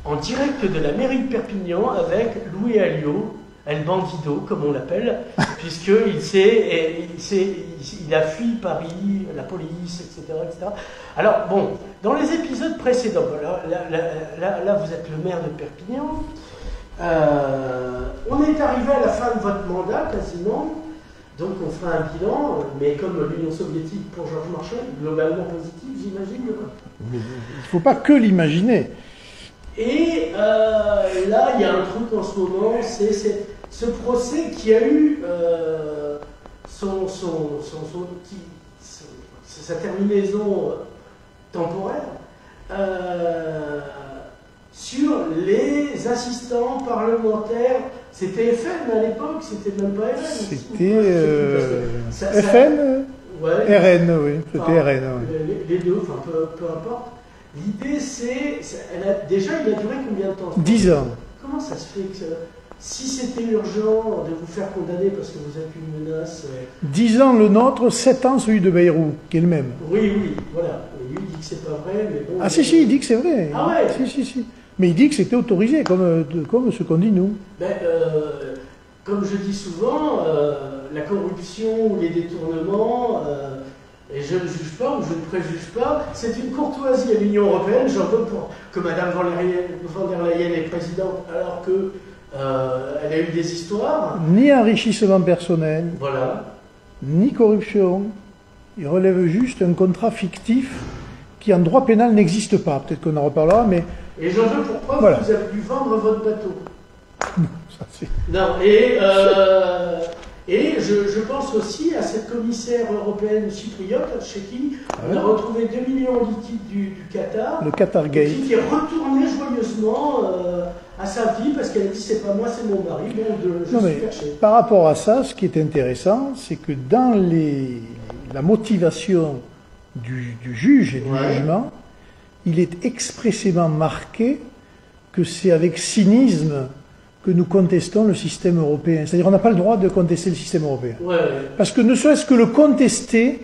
en direct de la mairie de Perpignan avec Louis Alliot, El Bandido, comme on l'appelle, puisqu'il il a fui Paris, la police, etc., etc. Alors, bon, dans les épisodes précédents, là vous êtes le maire de Perpignan, on est arrivé à la fin de votre mandat, quasiment, donc on fera un bilan, mais comme l'Union soviétique pour Georges Marchais, globalement positif, j'imagine. Il ne faut pas que l'imaginer. Et là, il y a un truc en ce moment, c'est ce procès qui a eu sa terminaison temporaire sur les assistants parlementaires. C'était FN à l'époque, c'était même pas RN. C'était FN ouais. RN, oui, c'était RN. Oui. Les deux, enfin peu importe. L'idée, déjà, il a duré combien de temps? 10 ans. Comment ça se fait que, si c'était urgent de vous faire condamner parce que vous êtes une menace... 10 ans le nôtre, 7 ans celui de Bayrou, qui est le même. Oui, voilà. Et lui, il dit que c'est pas vrai, mais bon... Ah si, il dit que c'est vrai. Ah ouais. Si. Mais il dit que c'était autorisé, comme ce qu'on dit nous. Comme je dis souvent, la corruption ou les détournements... et je ne juge pas ou je ne préjuge pas, c'est une courtoisie à l'Union européenne. J'en veux pour que Mme von der Leyen est présidente alors qu'elle a eu des histoires. Ni enrichissement personnel, voilà. Ni corruption. Il relève juste un contrat fictif qui en droit pénal n'existe pas. Peut-être qu'on en reparlera, mais... Et j'en veux pour preuve que vous avez dû vendre votre bateau. Non, ça c'est... Non, et je pense aussi à cette commissaire européenne chypriote, chez qui on a retrouvé 2 millions de liquides du Qatar. Le Qatar Gate. Qui est retournée joyeusement à sa vie parce qu'elle a dit c'est pas moi, c'est mon mari. Donc je suis perché. Par rapport à ça, ce qui est intéressant, c'est que dans la motivation du juge et du jugement, il est expressément marqué que c'est avec cynisme que nous contestons le système européen. C'est-à-dire qu'on n'a pas le droit de contester le système européen. Parce que ne serait-ce que le contester,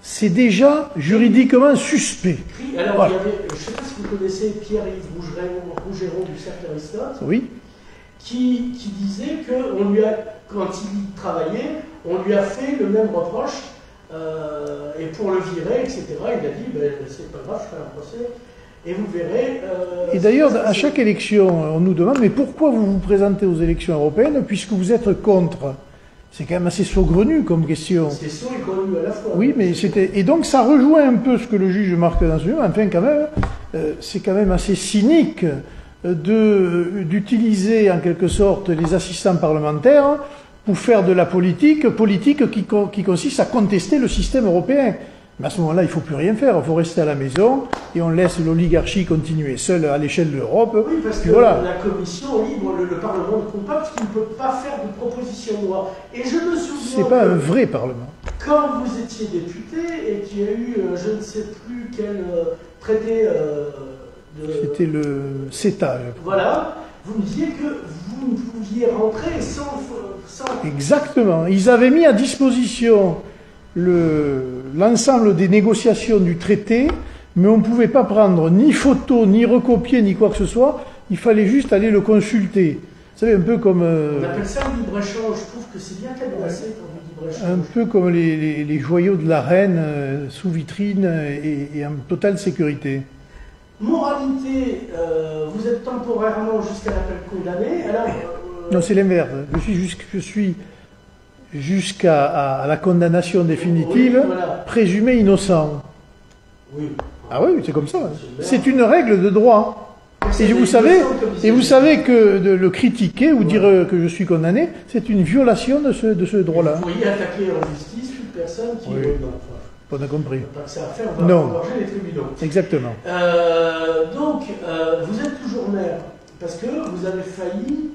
c'est déjà juridiquement suspect. Alors, voilà. Je ne sais pas si vous connaissez Pierre-Yves Rougeron du Cercle Aristote, qui disait que quand il travaillait, on lui a fait le même reproche, et pour le virer, etc., il a dit, c'est pas grave, je ferai un procès. Et vous verrez... et d'ailleurs, à chaque élection, on nous demande, mais pourquoi vous vous présentez aux élections européennes puisque vous êtes contre? C'est quand même assez saugrenu comme question. C'est saut et grenu à la fois. Oui, mais c'était... Et donc ça rejoint un peu ce que le juge marque dans ce livre. Enfin, quand même, c'est quand même assez cynique d'utiliser en quelque sorte les assistants parlementaires pour faire de la politique qui consiste à contester le système européen. Mais à ce moment-là, il ne faut plus rien faire, il faut rester à la maison et on laisse l'oligarchie continuer seule à l'échelle de l'Europe. Oui, parce que la Commission libre, le Parlement ne compte pas, parce qu'il ne peut pas faire de proposition de loi. Et je me souviens... C'est pas un vrai Parlement. Quand vous étiez député et qu'il y a eu, je ne sais plus quel traité C'était le CETA. Voilà, vous me disiez que vous ne pouviez rentrer sans... Exactement. Ils avaient mis à disposition l'ensemble des négociations du traité, mais on ne pouvait pas prendre ni photo, ni recopier, ni quoi que ce soit. Il fallait juste aller le consulter. Vous savez, un peu comme... On appelle ça le libre-échange. Je trouve que c'est bien cadenassé pour le libre-échange. Un peu comme les joyaux de la reine sous vitrine et en totale sécurité. Moralité, vous êtes temporairement jusqu'à l'appel condamné. Alors, non, c'est l'inverse. Je suis jusqu'à la condamnation définitive, présumé innocent. Oui. Ah oui, c'est comme ça. C'est une règle de droit. Et vous savez que de le critiquer ou dire que je suis condamné, c'est une violation de ce droit-là. Vous pourriez attaquer en justice toute personne qui... Oui. On a compris. Pas que ça à faire, on va engorger les tribunaux. Exactement. Donc, vous êtes toujours maire, parce que vous avez failli...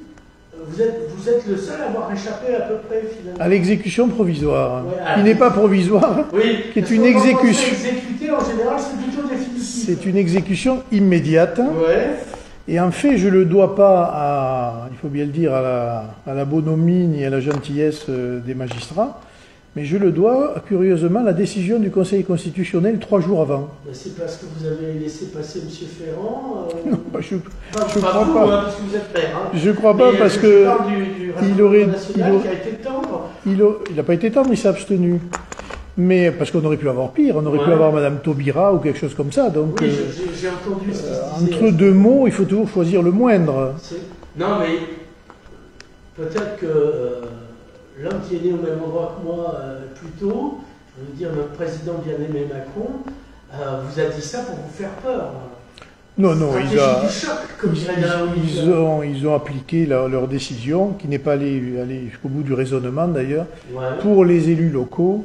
Vous êtes le seul à avoir échappé à peu près, finalement. À l'exécution provisoire. Qui n'est pas provisoire, qui est une exécution... Exécuter, en général, c'est plutôt définitif. C'est une exécution immédiate. Et en fait, je ne le dois pas il faut bien le dire, à la bonhomie ni à la gentillesse des magistrats, mais je le dois, curieusement, à la décision du Conseil constitutionnel 3 jours avant. C'est parce que vous avez laissé passer M. Ferrand Non, je crois pas. Hein, parce que vous êtes père. Hein. Je crois pas parce que il aurait, qui a été tendre. Il n'a pas été tendre, il s'est abstenu. Mais parce qu'on aurait pu avoir pire, on aurait pu avoir Madame Taubira ou quelque chose comme ça. Donc, oui, j'ai entendu ce qu'il disait. Entre deux mots, il faut toujours choisir le moindre. Non, mais peut-être que l'homme qui est né au même endroit que moi plus tôt, je veux dire notre président bien-aimé Macron, vous a dit ça pour vous faire peur. Non, ils ont appliqué leur décision, qui n'est pas allée jusqu'au bout du raisonnement d'ailleurs, pour les élus locaux.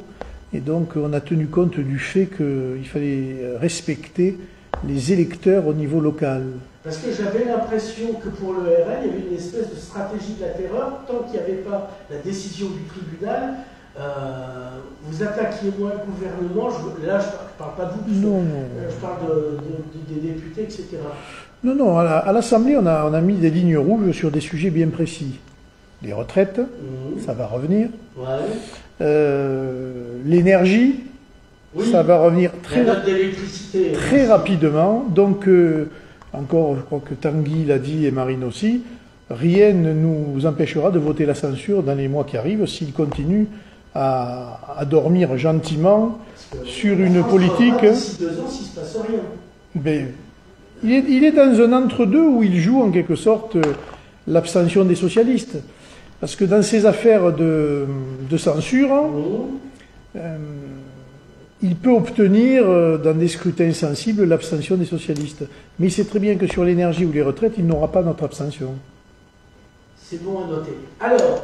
Et donc on a tenu compte du fait qu'il fallait respecter les électeurs au niveau local. Parce que j'avais l'impression que pour le RN, il y avait une espèce de stratégie de la terreur, tant qu'il n'y avait pas la décision du tribunal. Vous attaquiez moins le gouvernement, là je ne parle pas de vous, je parle des députés, etc. Non, à l'Assemblée, on a mis des lignes rouges sur des sujets bien précis. Les retraites, ça va revenir. L'énergie, ça va revenir très rapidement. Donc, encore, je crois que Tanguy l'a dit et Marine aussi, rien ne nous empêchera de voter la censure dans les mois qui arrivent s'il continue à dormir gentiment sur une politique. D'ici 2 ans, s'il ne se passe rien. Mais, il est dans un entre-deux où il joue en quelque sorte l'abstention des socialistes. Parce que dans ces affaires de censure, il peut obtenir, dans des scrutins sensibles, l'abstention des socialistes. Mais il sait très bien que sur l'énergie ou les retraites, il n'aura pas notre abstention. C'est bon à noter. Alors,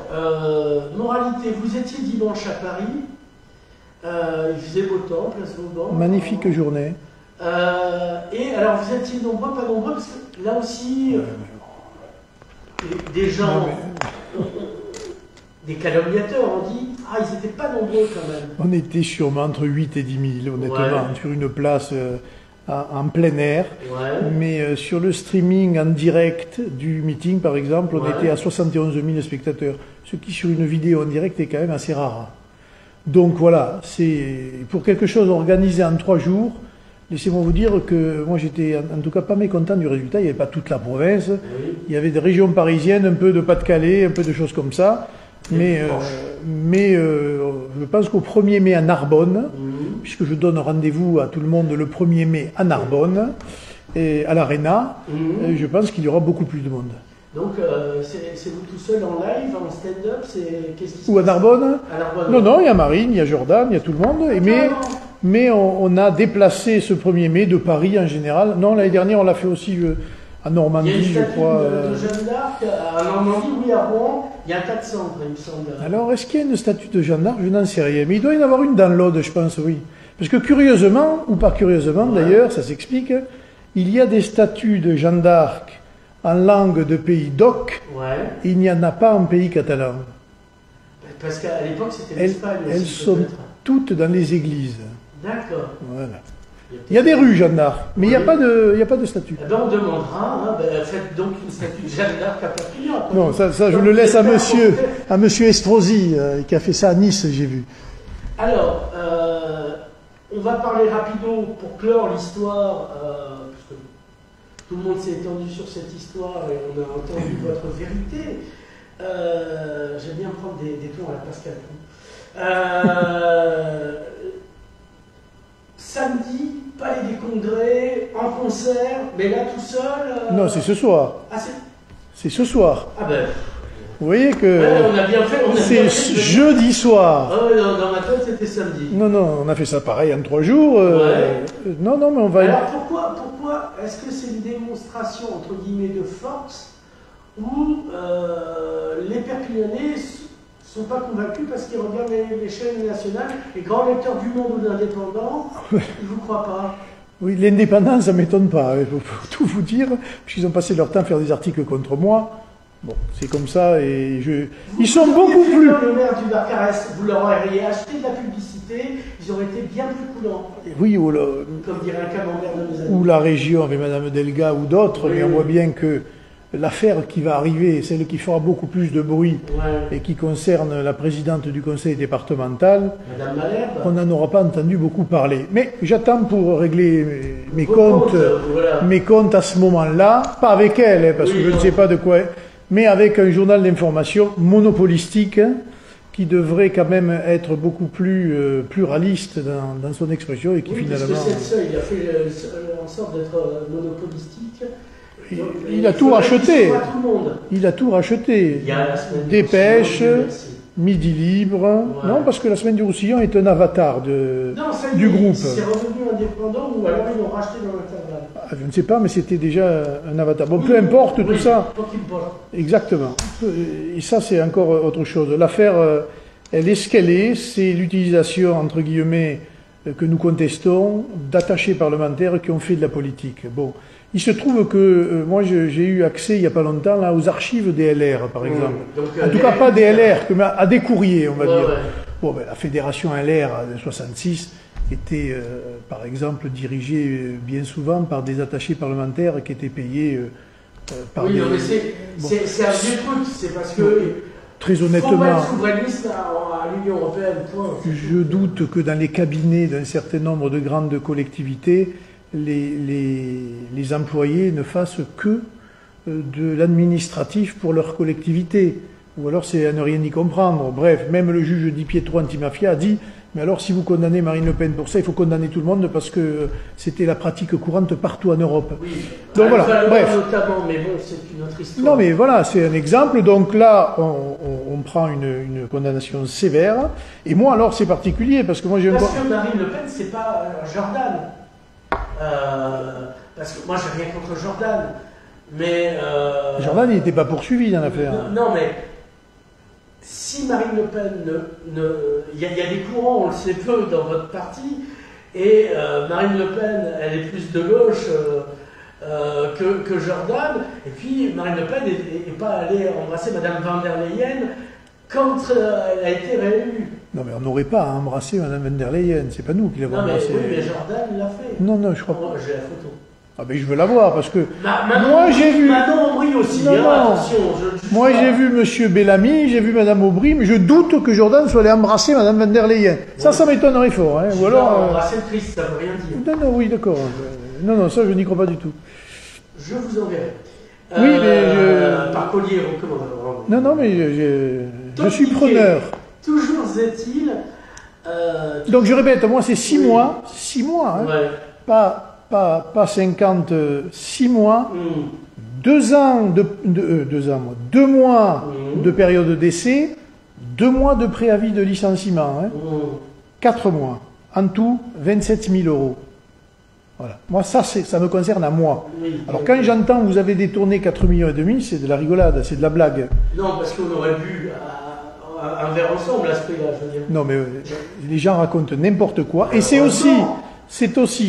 moralité, vous étiez dimanche à Paris, il faisait beau temps, place Vauban. Magnifique journée. Et alors, vous étiez nombreux, pas nombreux, parce que là aussi, des gens... Des calomniateurs ont dit « Ah, ils n'étaient pas nombreux quand même ». On était sûrement entre 8 et 10 000, honnêtement, sur une place en plein air. Mais sur le streaming en direct du meeting, par exemple, on était à 71 000 spectateurs. Ce qui, sur une vidéo en direct, est quand même assez rare. Donc voilà, c'est pour quelque chose organisé en 3 jours. Laissez-moi vous dire que moi j'étais en tout cas pas mécontent du résultat. Il n'y avait pas toute la province. Il y avait des régions parisiennes, un peu de Pas-de-Calais, un peu de choses comme ça. Mais je pense qu'au 1er mai à Narbonne, puisque je donne rendez-vous à tout le monde le 1er mai à Narbonne, et à l'Arena, je pense qu'il y aura beaucoup plus de monde. Donc c'est vous tout seul en live, en stand-up, Ou à Narbonne? Non, il y a Marine, il y a Jordan, il y a tout le monde. Mais on a déplacé ce 1er mai de Paris en général. Non, l'année dernière on l'a fait aussi à Normandie, je crois. Il y a une statue de Jeanne d'Arc à Normandie, oui, à Rouen, il y a 4 cendres, il me semble. Alors, est-ce qu'il y a une statue de Jeanne d'Arc? Je n'en sais rien. Mais il doit y en avoir une dans l'Aude, je pense, oui. Parce que curieusement, ou pas curieusement d'ailleurs, ça s'explique, il y a des statues de Jeanne d'Arc en langue de pays d'oc, et il n'y en a pas en pays catalan. Parce qu'à l'époque, c'était l'Espagne. Elles sont toutes dans les églises. D'accord. Voilà. Il y a des rues Jeanne d'Arc, mais il n'y a pas de statue. Eh ben on demandera, faites donc une statue de Jeanne d'Arc à Perpignan. Non, ça je le laisse à monsieur Estrosi, qui a fait ça à Nice, j'ai vu. Alors, on va parler rapido pour clore l'histoire, parce que tout le monde s'est étendu sur cette histoire et on a entendu votre vérité. J'aime bien prendre des tons à la Pascal. Samedi, Palais des Congrès, en concert, mais là tout seul. Non, c'est ce soir. Ah, c'est ce soir. Ah ben. Vous voyez que on a bien fait. C'est jeudi soir. Dans ma tête, c'était samedi. Non, on a fait ça pareil en 3 jours. Non, mais on va. Alors pourquoi est-ce que c'est une démonstration entre guillemets de force où les Perpignanais ne sont pas convaincus parce qu'ils regardent les chaînes nationales, les grands lecteurs du Monde ou de l'Indépendant, ils ne vous croient pas. Oui, l'indépendance, ça ne m'étonne pas, pour tout vous dire, puisqu'ils ont passé leur temps à faire des articles contre moi. Bon, c'est comme ça, et ils sont beaucoup plus... Le maire du Barcarès, vous leur auriez acheté de la publicité, ils auraient été bien plus coulants. Oui, comme dirait un camembert de mes amis. Ou la région avec Madame Delga ou d'autres, mais on voit bien que l'affaire qui va arriver, celle qui fera beaucoup plus de bruit et qui concerne la présidente du conseil départemental, Madame Malherbe, on n'en aura pas entendu beaucoup parler. Mais j'attends pour régler mes comptes à ce moment-là, pas avec elle, hein, parce que je ne sais pas de quoi, mais avec un journal d'information monopolistique qui devrait quand même être beaucoup plus pluraliste dans son expression et qui finalement... Parce que c'est ça, il a fait en sorte d'être monopolistique. Il a tout racheté. Il a tout racheté. Dépêche, Midi Libre. Non, parce que la Semaine du Roussillon est un avatar du groupe. C'est revenu indépendant ou alors ils l'ont racheté dans l'intervalle. Je ne sais pas, mais c'était déjà un avatar. Bon, peu importe tout ça. Exactement. Et ça, c'est encore autre chose. L'affaire, elle est ce qu'elle est. C'est l'utilisation, entre guillemets, que nous contestons, d'attachés parlementaires qui ont fait de la politique. Bon. Il se trouve que moi j'ai eu accès il n'y a pas longtemps là, aux archives des LR par exemple. Donc, en tout cas pas des LR, mais à des courriers on va dire. Bon, ben, la fédération LR de 66 était par exemple dirigée bien souvent par des attachés parlementaires qui étaient payés par des... Oui, mais c'est un vieux truc, c'est parce que... Très honnêtement, faut pas être souverainiste à l'Union européenne, point. Je doute que dans les cabinets d'un certain nombre de grandes collectivités, les employés ne fassent que de l'administratif pour leur collectivité. Ou alors c'est à ne rien y comprendre. Bref, même le juge Di Pietro Antimafia a dit « Mais alors si vous condamnez Marine Le Pen pour ça, il faut condamner tout le monde parce que c'était la pratique courante partout en Europe. Oui. » Donc voilà, bref. Notamment, mais bon, c'est une autre histoire. Non mais voilà, c'est un exemple. Donc là, on prend une condamnation sévère. Et moi alors c'est particulier parce que moi j'ai... Parce que Marine Le Pen, c'est pas Jordan. Parce que moi j'ai rien contre Jordan, mais Jordan il n'était pas poursuivi dans l'affaire. Non, mais si Marine Le Pen il y a des courants, on le sait peu dans votre parti, et Marine Le Pen elle est plus de gauche que Jordan, et puis Marine Le Pen n'est pas allée embrasser Madame van der Leyen quand elle a été réélue. Non, mais on n'aurait pas à embrasser Mme van der Leyen, c'est pas nous qui l'avons embrassée. Oui, mais Jordan l'a fait. Non, je crois pas. J'ai la photo. Ah, mais je veux la voir parce que. Moi j'ai vu. Manon Aubry aussi, non. Attention. Moi j'ai vu M. Bellamy, j'ai vu Mme Aubry, mais je doute que Jordan soit allé embrasser Mme van der Leyen. Ouais. Ça m'étonnerait fort. Hein. Ou alors. Embrasser le Christ, ça veut rien dire. Non, oui, d'accord. Non, ça je n'y crois pas du tout. Je vous enverrai. Oui, mais par collier, recommande. Non, mais je suis preneur. Toujours est-il. Donc je répète, moi c'est 6 mois. 6 mois, hein. Ouais. Pas 50, 6 mois. 2 ans 2 mois de période d'essai, 2 mois de préavis de licenciement. Hein. 4 mois. En tout, 27 000 €. Voilà. Moi, ça me concerne à moi. Oui, alors, quand j'entends vous avez détourné 4,5 millions, c'est de la rigolade, c'est de la blague. Non, parce qu'on aurait bu un verre ensemble à ce prix-là, je veux dire. Non, mais les gens racontent n'importe quoi. Et c'est aussi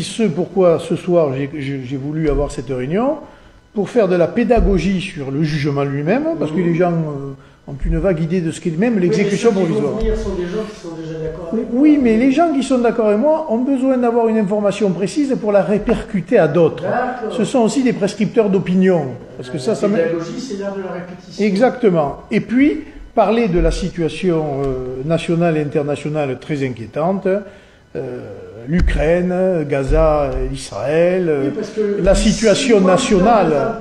ce pourquoi ce soir j'ai voulu avoir cette réunion, pour faire de la pédagogie sur le jugement lui-même, parce que les gens ont une vague idée de ce qu'est même l'exécution provisoire. Mais ceux qui vont venir sont des gens qui sont déjà d'accord avec moi. Oui, mais les gens qui sont d'accord avec moi ont besoin d'avoir une information précise pour la répercuter à d'autres. Ce sont aussi des prescripteurs d'opinion. Parce que la pédagogie, c'est l'art de la répétition. Exactement. Et puis, parler de la situation nationale et internationale très inquiétante, l'Ukraine, Gaza, Israël, oui, la situation nationale.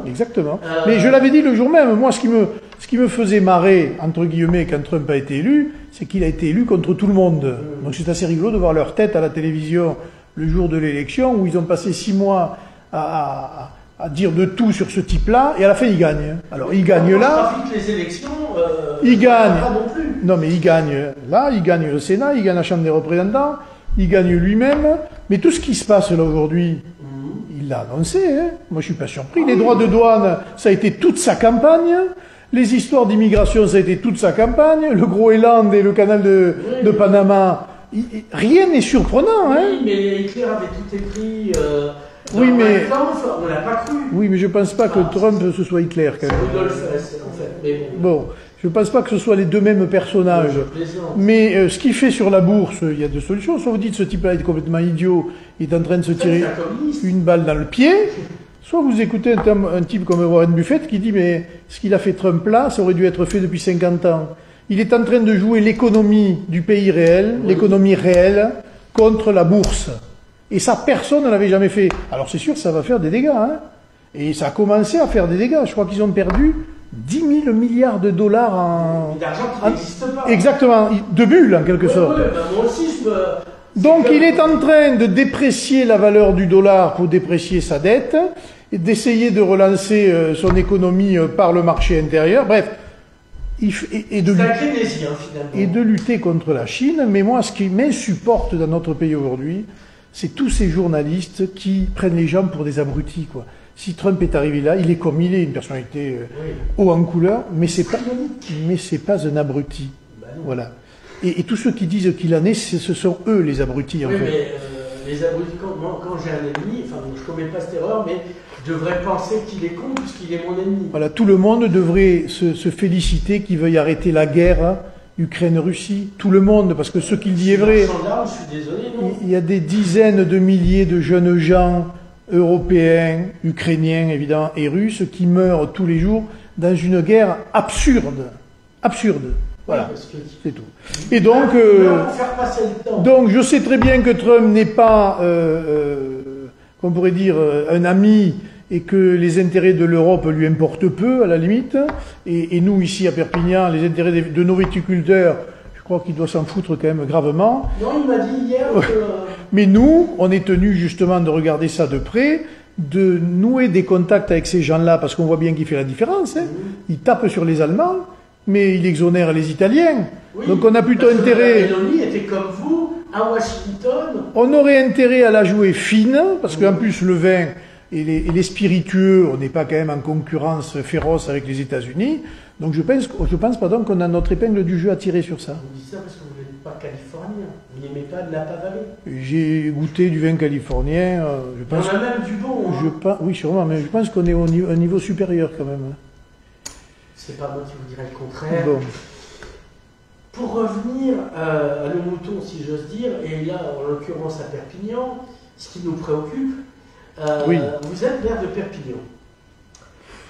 Exactement. Mais je l'avais dit le jour même, moi ce qui me faisait marrer, entre guillemets, quand Trump a été élu, c'est qu'il a été élu contre tout le monde. Donc c'est assez rigolo de voir leur tête à la télévision le jour de l'élection, où ils ont passé 6 mois à dire de tout sur ce type-là, et à la fin, il gagne. Alors, il gagne là. Les élections, il gagne. Pas non plus. Non, mais il gagne là, il gagne le Sénat, il gagne la Chambre des représentants, il gagne lui-même. Mais tout ce qui se passe là aujourd'hui, il l'a annoncé. Hein. Moi, je suis pas surpris. Les droits de douane, ça a été toute sa campagne. Les histoires d'immigration, ça a été toute sa campagne. Le Groenland et le canal de Panama, rien n'est surprenant. Hein. Oui, mais Hitler avait tout écrit. Oui, mais on l'a pas cru. Oui, mais je pense pas que Trump ce soit Hitler quand même. C'est Rudolf Hess, en fait. Mais bon, je pense pas que ce soit les deux mêmes personnages. Mais ce qu'il fait sur la bourse, il y a deux solutions. Soit vous dites ce type-là est complètement idiot, il est en train de se tirer une balle dans le pied. Soit vous écoutez un type comme Warren Buffett qui dit mais ce qu'il a fait Trump là, ça aurait dû être fait depuis 50 ans. Il est en train de jouer l'économie du pays réel, l'économie réelle, contre la bourse. Et ça, personne ne l'avait jamais fait. Alors c'est sûr, ça va faire des dégâts. Hein. Et ça a commencé à faire des dégâts. Je crois qu'ils ont perdu 10 000 milliards de dollars en... D'argent qui n'existe pas. Exactement, de bulles en quelque sorte. Ben moi aussi, Donc il est en train de déprécier la valeur du dollar pour déprécier sa dette, et d'essayer de relancer son économie par le marché intérieur. Bref, et de lutter contre la Chine. Mais moi, ce qui m'insupporte dans notre pays aujourd'hui, c'est tous ces journalistes qui prennent les gens pour des abrutis, quoi. Si Trump est arrivé là, il est comme il est, une personnalité haut en couleur, mais c'est pas un abruti. Voilà. Et tous ceux qui disent qu'il en est, ce sont eux les abrutis, en fait. Mais les abrutis, quand j'ai un ennemi, enfin, je ne commets pas cette erreur, mais je devrais penser qu'il est con puisqu'il est mon ennemi. Voilà, tout le monde devrait se féliciter qu'il veuille arrêter la guerre Ukraine-Russie. Tout le monde, parce que ce qu'il dit est vrai. Je suis désolé, non. Il y a des dizaines de milliers de jeunes gens européens, ukrainiens évidemment, et russes qui meurent tous les jours dans une guerre absurde. Absurde. Voilà, c'est tout. Et donc, donc je sais très bien que Trump n'est pas, qu'on pourrait dire, un ami et que les intérêts de l'Europe lui importent peu, à la limite. Et nous, ici à Perpignan, les intérêts de nos viticulteurs, je crois qu'il doit s'en foutre quand même gravement. Non, il m'a dit hier que... Mais nous, on est tenus justement de regarder ça de près, de nouer des contacts avec ces gens-là, parce qu'on voit bien qu'il fait la différence. Hein. Il tape sur les Allemands, mais il exonère les Italiens. Oui, donc on a plutôt intérêt... La Mélanie était comme vous, à Washington. On aurait intérêt à la jouer fine, parce qu'en plus le vin et les spiritueux, on n'est pas quand même en concurrence féroce avec les États-Unis. Donc je pense qu'on a notre épingle du jeu à tirer sur ça. Vous dites ça parce que vous n'êtes pas californien. Vous n'aimez pas de Napa Valley. J'ai goûté du vin californien. Je pense on a même du bon. Hein. Oui, sûrement, mais je pense qu'on est au niveau supérieur quand même. C'est pas moi qui vous dirais le contraire. Bon. Pour revenir à nos moutons, si j'ose dire, et là, en l'occurrence à Perpignan, ce qui nous préoccupe, vous êtes maire de Perpignan.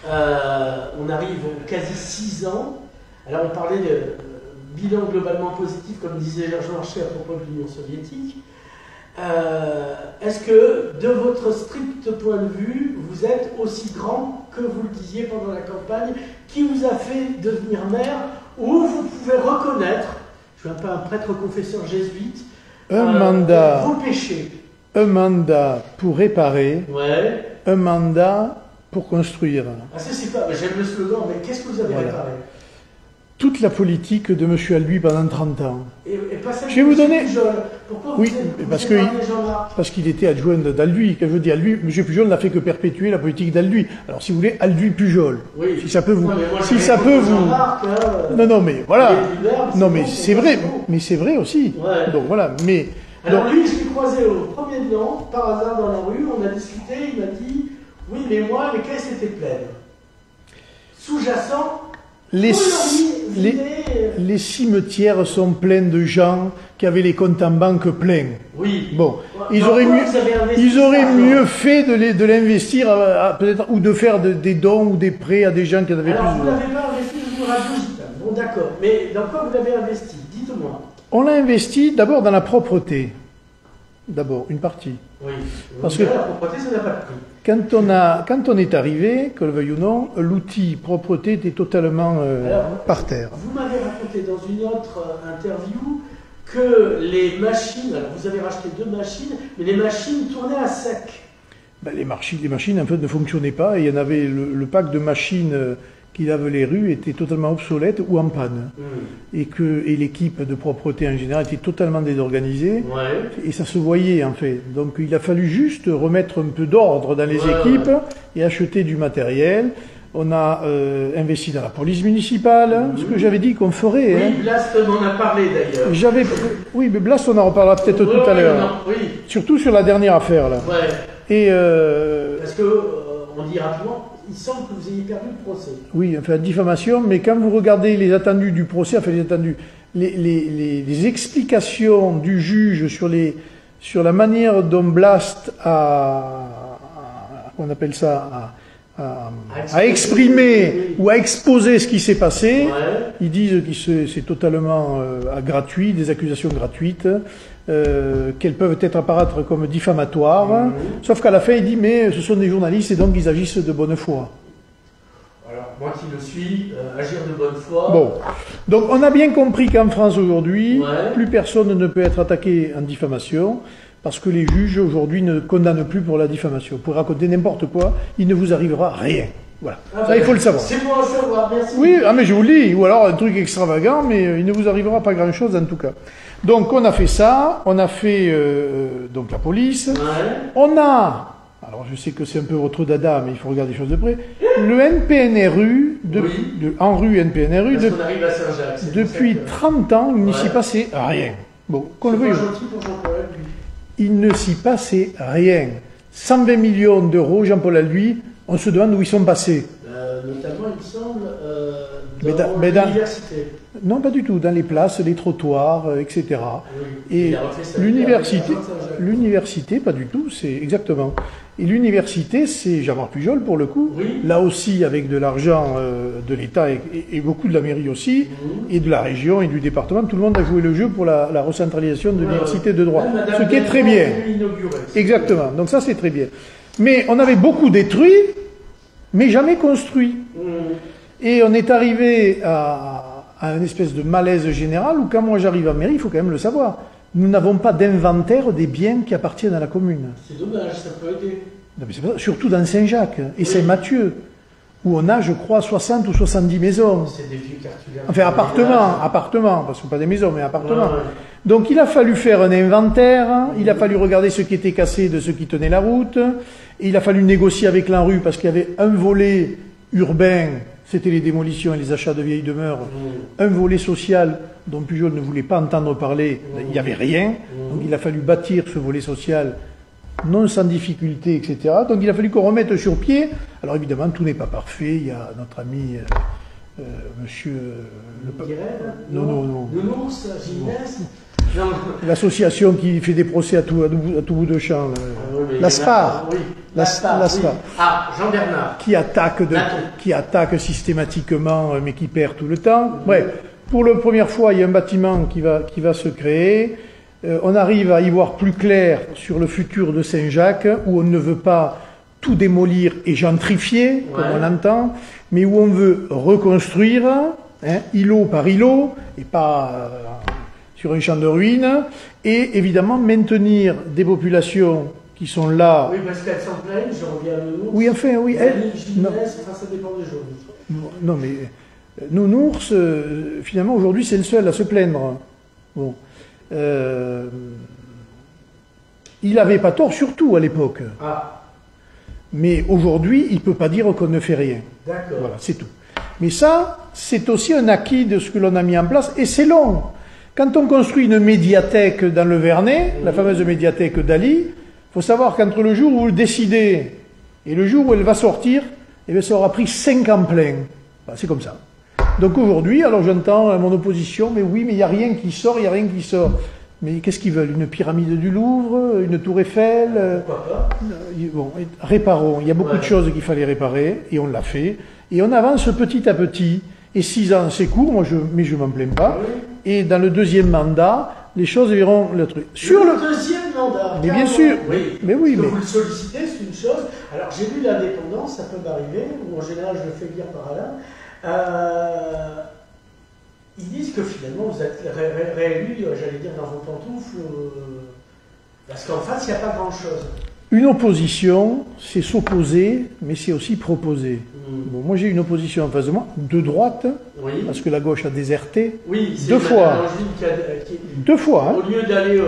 On arrive quasi 6 ans. Alors on parlait de bilan globalement positif, comme disait Georges Marchais à propos de l'Union soviétique. Est-ce que, de votre strict point de vue, vous êtes aussi grand que vous le disiez pendant la campagne, qui vous a fait devenir maire, ou vous pouvez reconnaître, je suis un peu un prêtre confesseur jésuite, mandat, vos péchés. Un mandat pour réparer, un mandat pour construire. Ah ça c'est pas, j'aime le slogan, mais qu'est-ce que vous avez réparé? Toute la politique de M. Alluy pendant 30 ans. Et pas celle je vais vous donner... Pourquoi oui, parce qu'il était adjoint d'Alluy. Je veux dire, M. Pujol n'a fait que perpétuer la politique d'Alluy. Alors, si vous voulez, Alluy-Pujol. Oui. Si ça peut vous... Non, si ça peut vous... non, mais voilà. Non, mais c'est vrai. Mais c'est vrai aussi. Ouais. Donc, voilà. Mais... Alors, lui, je l'ai croisé au premier de Nantes, par hasard dans la rue. On a discuté. Il m'a dit, oui, mais moi, les caisses étaient pleines. Sous-jacent... Les cimetières sont pleins de gens qui avaient les comptes en banque pleins. Oui. Bon, ils auraient mieux fait de l'investir, peut-être, ou de faire des dons ou des prêts à des gens qui avaient plus. Alors, vous ne l'avez pas investi dans une radio gitane. Bon, d'accord. Mais dans quoi vous l'avez investi? Dites-moi. On l'a investi d'abord dans la propreté. D'abord, une partie. Oui. Parce que la propreté, ça n'a pas de prix. Quand on est arrivé, que le veuille ou non, l'outil propreté était totalement par terre. Vous m'avez raconté dans une autre interview que les machines, alors vous avez racheté 2 machines, mais les machines tournaient à sec. Ben, les machines en fait ne fonctionnaient pas et il y en avait le pack de machines qui lavent les rues était totalement obsolète ou en panne. Et l'équipe de propreté en général était totalement désorganisée et ça se voyait en fait. Donc il a fallu juste remettre un peu d'ordre dans les équipes et acheter du matériel. On a investi dans la police municipale, ce que j'avais dit qu'on ferait. Oui, Blast m'en a parlé d'ailleurs. Oui, mais Blast on en reparlera peut-être tout à l'heure. Surtout sur la dernière affaire là. Et parce que on dit rapidement. Il semble que vous ayez perdu le procès. Oui, enfin, diffamation, mais quand vous regardez les attendus du procès, enfin les explications du juge sur la manière dont Blast a on appelle ça, à exprimer ou à exposer ce qui s'est passé. Ouais. Ils disent que c'est totalement gratuit, des accusations gratuites, qu'elles peuvent être apparaître comme diffamatoires. Sauf qu'à la fin, il dit mais ce sont des journalistes et donc ils agissent de bonne foi. Alors, moi qui le suis, agir de bonne foi. Bon, donc on a bien compris qu'en France aujourd'hui, Ouais. plus personne ne peut être attaqué en diffamation, parce que les juges aujourd'hui ne condamnent plus pour la diffamation. Vous pouvez raconter n'importe quoi, il ne vous arrivera rien. Voilà, Ah ça il faut le savoir. C'est bon à savoir, merci. Oui, ah mais je vous le dis, ou alors un truc extravagant, mais il ne vous arrivera pas grand-chose en tout cas. Donc on a fait ça, on a fait donc la police, Ouais. on a, alors je sais que c'est un peu votre dada, mais il faut regarder les choses de près, le NPNRU, Oui. en rue NPNRU, Parce qu'on arrive à Saint-Jacques. c'est pour depuis ça que- 30 ans, il ne s'y Ouais. passait rien. Bon, qu'on le C'est veuille. pas gentil pour Jean-Paul Albuy. Il ne s'y passait rien. 120 millions d'euros, Jean-Paul Albuy, on se demande où ils sont passés. Notamment, il me semble, Mais dans mais dans- l'université. Non, pas du tout, dans les places, les trottoirs, etc. Oui. Et Il a refait sa vie l'université, avec Saint-Jacques. l'université, pas du tout, c'est exactement. Et l'université, c'est Jean-Marc Pujol pour le coup, Oui. là aussi avec de l'argent de l'État et beaucoup de la mairie aussi, et de la région et du département, tout le monde a joué le jeu pour la recentralisation de l'université de droit, Ouais, Madame ce qui est très Delvaux bien. est venue inaugurer. Exactement, donc ça c'est très bien. Mais on avait beaucoup détruit, mais jamais construit. Et on est arrivé à une espèce de malaise général où quand moi j'arrive en mairie, il faut quand même le savoir, nous n'avons pas d'inventaire des biens qui appartiennent à la commune. C'est dommage, ça peut aider. Non, mais c'est pas ça. Surtout dans Saint-Jacques et Saint-Mathieu, où on a, je crois, 60 ou 70 maisons. C'est des vieux cartulaires. Enfin, appartements, parce que pas des maisons, mais appartements. Ouais. Donc il a fallu faire un inventaire, il a fallu regarder ce qui était cassé de ce qui tenait la route, et il a fallu négocier avec l'ANRU parce qu'il y avait un volet urbain, c'était les démolitions et les achats de vieilles demeures, un volet social dont Pujol ne voulait pas entendre parler, il n'y avait rien, donc il a fallu bâtir ce volet social non sans difficulté, etc. Donc il a fallu qu'on remette sur pied. Alors évidemment, tout n'est pas parfait, il y a notre ami monsieur... Non. Nounours, Ginès. Non. L'association qui fait des procès à tout bout de champ, l'ASPAR. Oui. L'ASPAR. Oui. Ah, Jean-Bernard. Qui attaque systématiquement, mais qui perd tout le temps. Bref, pour la première fois, il y a un bâtiment qui va se créer. On arrive à y voir plus clair sur le futur de Saint-Jacques, où on ne veut pas tout démolir et gentrifier, comme on entend, mais où on veut reconstruire, îlot par îlot, et pas sur un champ de ruines, et évidemment maintenir des populations qui sont là. Oui, parce qu'elles s'en plaignent, je reviens à Nounours. Oui, enfin, oui. Ginès, enfin, ça dépend des jours. Non, mais Nounours, finalement, aujourd'hui, c'est le seul à se plaindre. Bon. Il n'avait pas tort, surtout à l'époque. Ah, Mais aujourd'hui, il ne peut pas dire qu'on ne fait rien. d'accord. Voilà, c'est tout. Mais ça, c'est aussi un acquis de ce que l'on a mis en place, et c'est long. Quand on construit une médiathèque dans le Vernet, la fameuse médiathèque d'Ali, il faut savoir qu'entre le jour où vous le décidez et le jour où elle va sortir, eh bien, ça aura pris 5 ans plein. Voilà, c'est comme ça. Donc aujourd'hui, alors j'entends mon opposition, mais oui, mais il n'y a rien qui sort, il n'y a rien qui sort. Mais qu'est-ce qu'ils veulent? Une pyramide du Louvre? Une tour Eiffel? Pourquoi pas? Bon, réparons. Il y a beaucoup de choses qu'il fallait réparer, et on l'a fait. Et on avance petit à petit. Et 6 ans, c'est court, mais je m'en plains pas. Oui. Et dans le deuxième mandat, les choses verront le truc. Sur le deuxième mandat. Mais bien sûr. Oui. Mais oui, Parce que mais... vous le sollicitez, c'est une chose. Alors, j'ai lu l'indépendance, ça peut m'arriver, ou en général, je le fais lire par Alain. Ils disent que finalement, vous êtes réélu, j'allais dire, dans vos pantoufles, parce qu'en face, il n'y a pas grand-chose. Une opposition, c'est s'opposer, mais c'est aussi proposer. Bon, moi, j'ai une opposition en face de moi, de droite, parce que la gauche a déserté. Oui, c'est 2 fois. Qui 2 fois, hein. Au lieu d'aller...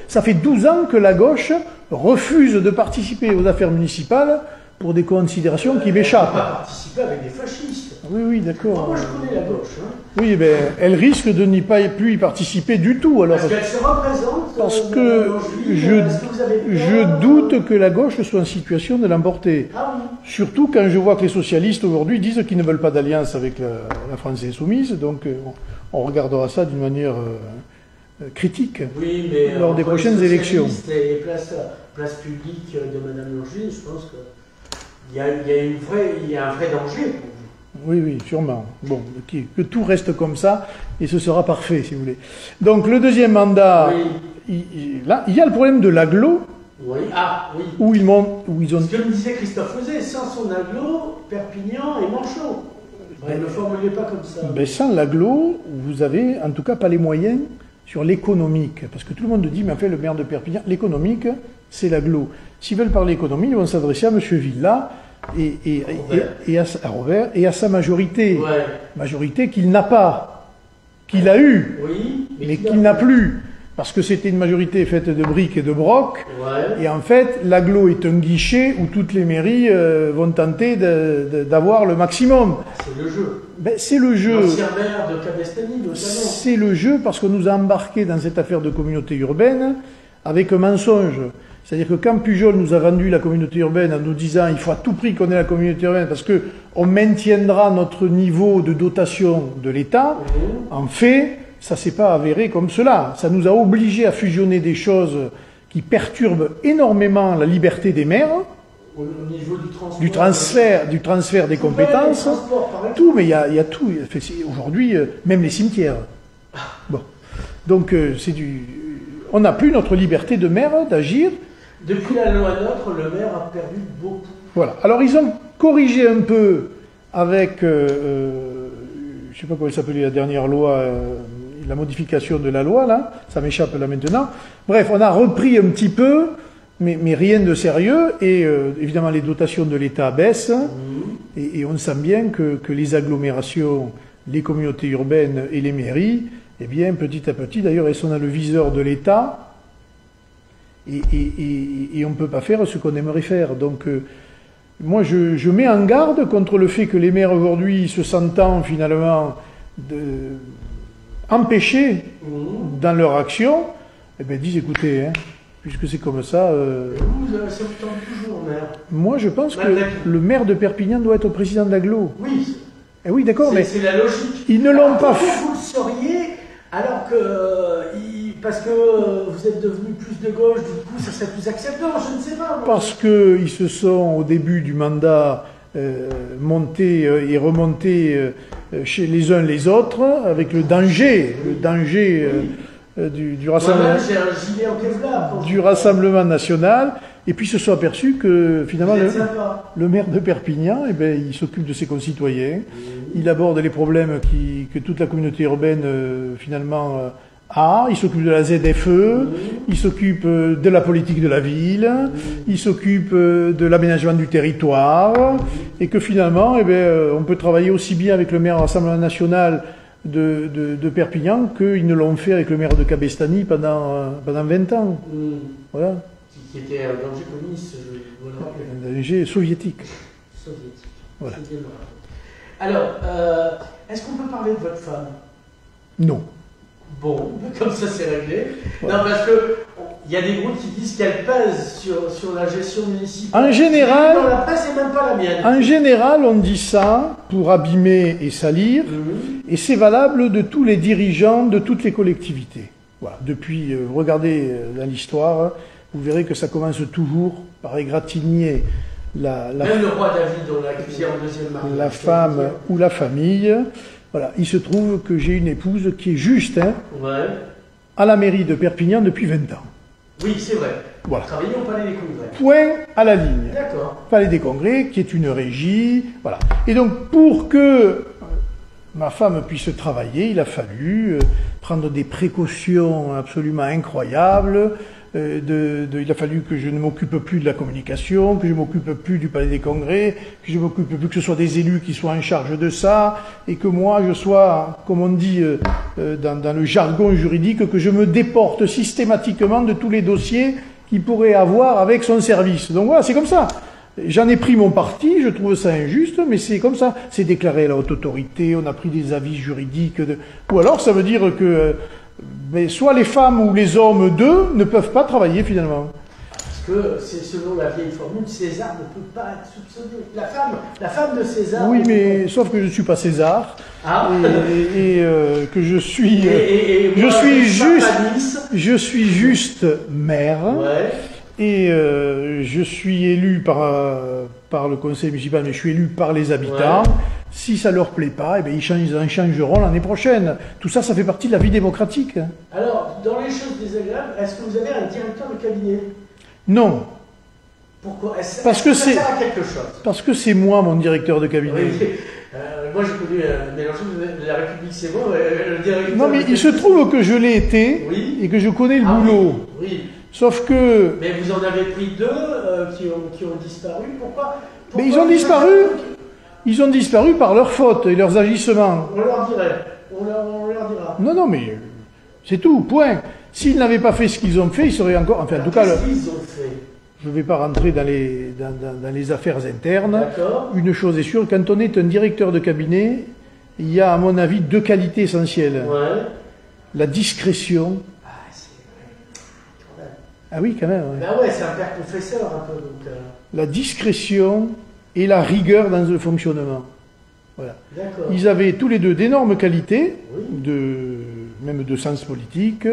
Ça fait 12 ans que la gauche refuse de participer aux affaires municipales pour des considérations qui m'échappent. pas participer avec des fascistes. Oui, d'accord. Moi, je connais la gauche. Hein. Oui, ben, elle risque de n'y pas plus y participer du tout. Alors, parce qu'elle se représente. Parce que je doute que la gauche soit en situation de l'emporter. Ah oui. Surtout quand je vois que les socialistes aujourd'hui disent qu'ils ne veulent pas d'alliance avec la France insoumise. Donc, on regardera ça d'une manière critique lors des prochaines élections. Et les places publiques de Mme Longine, je pense que il y a un vrai danger. Oui, oui, sûrement. Bon, que tout reste comme ça, et ce sera parfait, si vous voulez. Donc, le deuxième mandat, là, il y a le problème de l'agglo. Oui, oui. Où ils ont... Ce que me disait Christophe Fauzet, sans son agglo, Perpignan et Manchot. Ne le formulez pas comme ça. Ben, sans l'agglo, vous avez en tout cas pas les moyens sur l'économique. Parce que tout le monde dit, mais en fait, le maire de Perpignan, l'économique, c'est l'agglo. S'ils veulent parler économie, ils vont s'adresser à M. Villa et à Robert et à sa majorité. Ouais. Majorité qu'il n'a pas, qu'il a eue, mais qu'il n'a plus. Parce que c'était une majorité faite de briques et de brocs. Ouais. Et en fait, l'agglo est un guichet où toutes les mairies vont tenter d'avoir le maximum. C'est le jeu. Ben, c'est le jeu. L'ancien maire de Cabestany, notamment. C'est le jeu parce qu'on nous a embarqués dans cette affaire de communauté urbaine avec un mensonge. C'est-à-dire que quand Pujol nous a vendu la communauté urbaine en nous disant il faut à tout prix qu'on ait la communauté urbaine parce qu'on maintiendra notre niveau de dotation de l'État, en fait, ça ne s'est pas avéré comme cela. Ça nous a obligés à fusionner des choses qui perturbent énormément la liberté des maires, au niveau du transfert des compétences, tout, mais il y a tout. Aujourd'hui, même les cimetières. Bon. Donc, on n'a plus notre liberté de maire d'agir. Depuis la loi NOTRe, le maire a perdu beaucoup. Voilà. Alors, ils ont corrigé un peu avec, je ne sais pas comment elle s'appelait la dernière loi, la modification de la loi, là, ça m'échappe là maintenant. Bref, on a repris un petit peu, mais rien de sérieux, et évidemment les dotations de l'État baissent, et on sent bien que les agglomérations, les communautés urbaines et les mairies, eh bien, petit à petit, d'ailleurs, elles sont dans le viseur de l'État, et on ne peut pas faire ce qu'on aimerait faire. Donc, moi, je mets en garde contre le fait que les maires aujourd'hui, se sentant finalement empêchés dans leur action, eh bien, disent, écoutez, puisque c'est comme ça... Vous toujours maire. Moi, je pense que le maire de Perpignan doit être au président de l'agglo. Oui. Eh oui, d'accord, mais... C'est la logique. Ils ne l'ont pas fait. Vous le sauriez, alors que... parce que vous êtes devenu plus de gauche, du coup, ça serait plus acceptable, je ne sais pas. Parce qu'ils se sont, au début du mandat, montés et remontés chez les uns les autres, avec le danger du Rassemblement national, et puis se sont aperçus que finalement le maire de Perpignan, eh ben, il s'occupe de ses concitoyens, il aborde les problèmes que toute la communauté urbaine finalement il s'occupe de la ZFE, il s'occupe de la politique de la ville, il s'occupe de l'aménagement du territoire, et que finalement, eh bien, on peut travailler aussi bien avec le maire du Rassemblement national de Perpignan qu'ils ne l'ont fait avec le maire de Cabestany pendant 20 ans. Voilà. Qui était un danger communiste, je vous le rappelle. Un danger soviétique. Voilà. Alors, est-ce qu'on peut parler de votre femme? Non. Bon, comme ça c'est réglé. Ouais. Non, parce que il y a des groupes qui disent qu'elle pèse sur la gestion municipale. En général, dans la presse, c'est même pas la mienne. En général, on dit ça pour abîmer et salir, et c'est valable de tous les dirigeants de toutes les collectivités. Voilà. Depuis, regardez dans l'histoire, vous verrez que ça commence toujours par égratigner même le roi David, on l'a accusé en deuxième mariage. La femme ou la famille. Voilà, il se trouve que j'ai une épouse qui est juste à la mairie de Perpignan depuis 20 ans. Oui, c'est vrai. Voilà. Travailler au Palais des Congrès. Point à la ligne. D'accord. Palais des Congrès, qui est une régie. Voilà. Et donc, pour que ma femme puisse travailler, il a fallu prendre des précautions absolument incroyables. Il a fallu que je ne m'occupe plus de la communication, que je ne m'occupe plus du Palais des Congrès, que je ne m'occupe plus que ce soit des élus qui soient en charge de ça, et que moi je sois, comme on dit dans le jargon juridique, que je me déporte systématiquement de tous les dossiers qu'il pourrait avoir avec son service. Donc voilà, c'est comme ça. J'en ai pris mon parti, je trouve ça injuste, mais c'est comme ça. C'est déclaré à la haute autorité, on a pris des avis juridiques, ou alors ça veut dire que mais soit les femmes ou les hommes d'eux ne peuvent pas travailler finalement. Parce que c'est selon la vieille formule, César ne peut pas être soupçonné. La femme de César... Oui, mais sauf que je ne suis pas César. Et que je suis... je suis juste maire. Ouais. Et je suis élu par le conseil municipal, mais je suis élu par les habitants. Ouais. Si ça leur plaît pas, eh bien, ils en changeront l'année prochaine. Tout ça, ça fait partie de la vie démocratique. Alors, dans les choses désagréables, est-ce que vous avez un directeur de cabinet? Non. Pourquoi? Parce que ça sert à quelque chose? Parce que c'est moi, mon directeur de cabinet. Oui. Moi, j'ai connu Mélenchon de la République, c'est moi, le directeur. Non, mais il se trouve que je l'ai été, oui, et que je connais le boulot. Oui, oui. Sauf que... Mais vous en avez pris deux qui ont disparu. Pourquoi mais ils ont disparu. Ils ont disparu par leur faute et leurs agissements. On leur dirait. On leur dira. Non, mais c'est tout, point. S'ils n'avaient pas fait ce qu'ils ont fait, ils seraient encore... Enfin, en tout cas... Qu'est-ce qu'ils ont fait? Je ne vais pas rentrer dans les affaires internes. Une chose est sûre, quand on est un directeur de cabinet, il y a, à mon avis, deux qualités essentielles. Ouais. La discrétion. Ah, c'est vrai. Ah oui, quand même. Ouais. Ben ouais, c'est un père confesseur un peu. Donc, La discrétion et la rigueur dans le fonctionnement. Voilà. D'accord. Ils avaient tous les deux d'énormes qualités, oui, même de sens politique,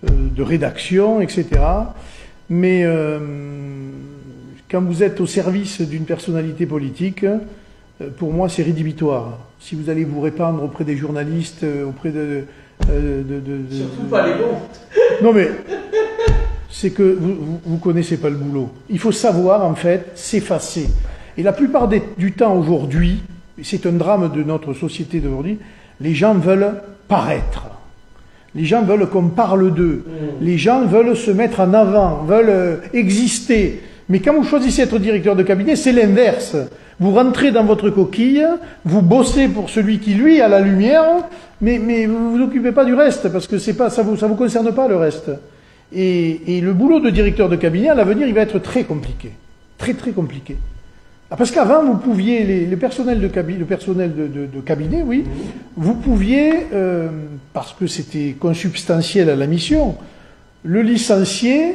de rédaction, etc. Mais quand vous êtes au service d'une personnalité politique, pour moi, c'est rédhibitoire. Si vous allez vous répandre auprès des journalistes, auprès de surtout pas les bons. Non, mais c'est que vous connaissez pas le boulot. Il faut savoir, en fait, s'effacer. Et la plupart du temps aujourd'hui, c'est un drame de notre société d'aujourd'hui, les gens veulent paraître. Les gens veulent qu'on parle d'eux. Les gens veulent se mettre en avant, veulent exister. Mais quand vous choisissez d'être directeur de cabinet, c'est l'inverse. Vous rentrez dans votre coquille, vous bossez pour celui qui, lui, a la lumière, mais vous vous occupez pas du reste, parce que c'est pas, ça vous concerne pas le reste. Et le boulot de directeur de cabinet, à l'avenir, il va être très compliqué. Très, très compliqué. Ah, parce qu'avant, vous pouviez, le personnel de cabinet, oui, vous pouviez, parce que c'était consubstantiel à la mission, le licencier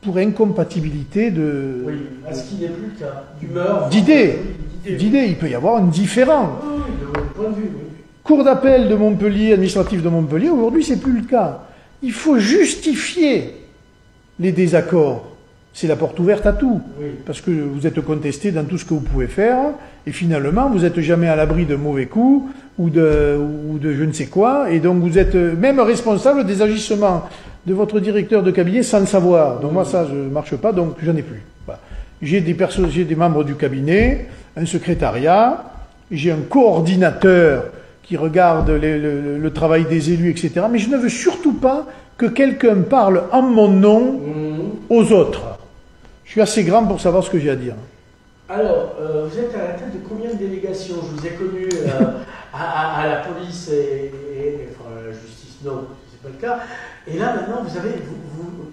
pour incompatibilité de... Oui, à ce qui n'est plus le cas. D'humeur. D'idées. Il peut y avoir un différent. Oui, de mon point de vue, oui. Cour d'appel de Montpellier, administratif de Montpellier, aujourd'hui, c'est plus le cas. Il faut justifier les désaccords. C'est la porte ouverte à tout. Oui. Parce que vous êtes contesté dans tout ce que vous pouvez faire, et finalement, vous n'êtes jamais à l'abri de mauvais coups, ou de je ne sais quoi, et donc vous êtes même responsable des agissements de votre directeur de cabinet sans le savoir. Donc moi, ça, je ne marche pas, donc j'en ai plus. Voilà. J'ai des membres du cabinet, un secrétariat, j'ai un coordinateur qui regarde le travail des élus, etc. Mais je ne veux surtout pas que quelqu'un parle en mon nom aux autres. Je suis assez grand pour savoir ce que j'ai à dire. Alors, vous êtes à la tête de combien de délégations? Je vous ai connu à la police enfin, à la justice, non, c'est pas le cas. Et là, maintenant, vous avez...